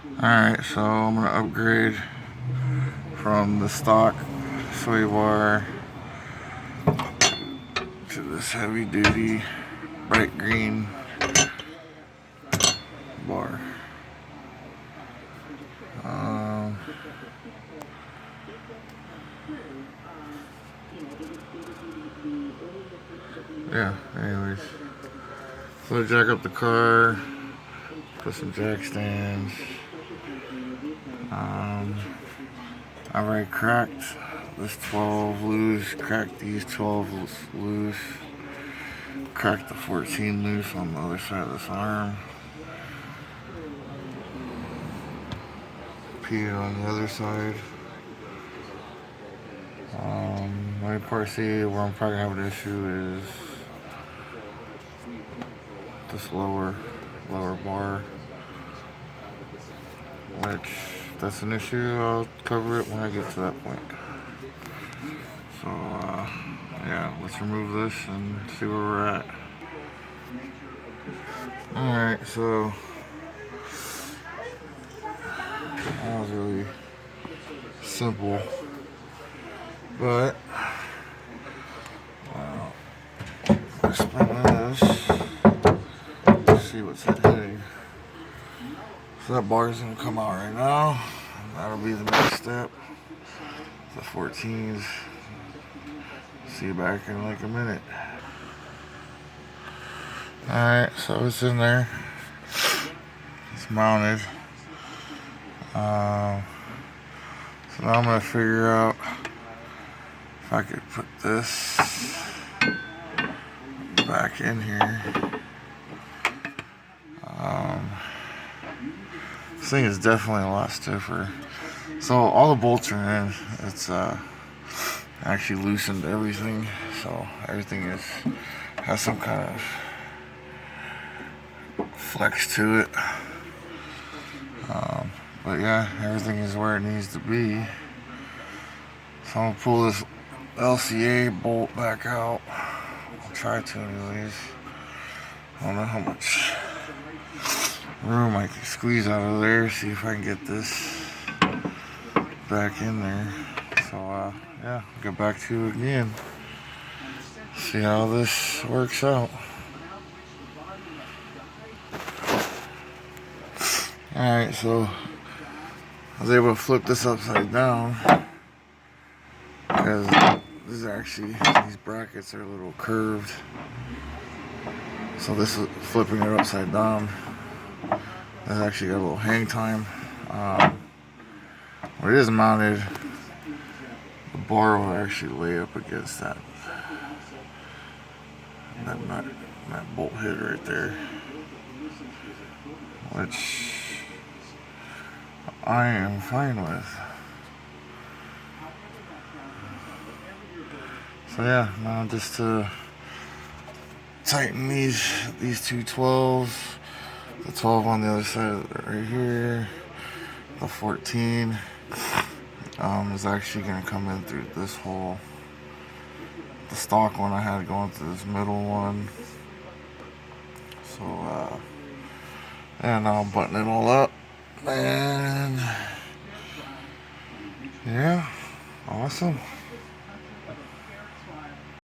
Alright, so I'm gonna upgrade from the stock sway bar to this heavy duty bright green bar. Yeah, anyways. So I jack up the car, put some jack stands. I've already cracked this 12 loose, cracked these 12 loose, cracked the 14 loose on the other side of this arm. Peed on the other side. My part C where I'm probably having an issue is this lower bar, which that's an issue. I'll cover it when I get to that point. So yeah, let's remove this and see where we're at. Alright, so that was really simple, but spin this, see what's hitting. So that bar is gonna come out right now. That'll be the next step. The 14s. See you back in like a minute. Alright, so it's in there. It's mounted. So now I'm gonna figure out if I could put this back in here. This thing is definitely a lot stiffer. So all the bolts are in. It's actually loosened everything, so everything has some kind of flex to it. But yeah, everything is where it needs to be. So I'm gonna pull this LCA bolt back out. I'll try to anyways. I don't know how much room I can squeeze out of there. See if I can get this back in there. So yeah, I'll get back to you again. See how this works out. Alright, so I was able to flip this upside down because this is actually, these brackets are a little curved. So this is flipping it upside down. This actually got a little hang time. When it is mounted, the bar will actually lay up against that bolt head right there, which I am fine with. So yeah, now just to tighten these two 12s, the 12 on the other side right here, the 14 is actually going to come in through this hole. The stock one I had going through this middle one. So and I'll button it all up, and yeah, awesome.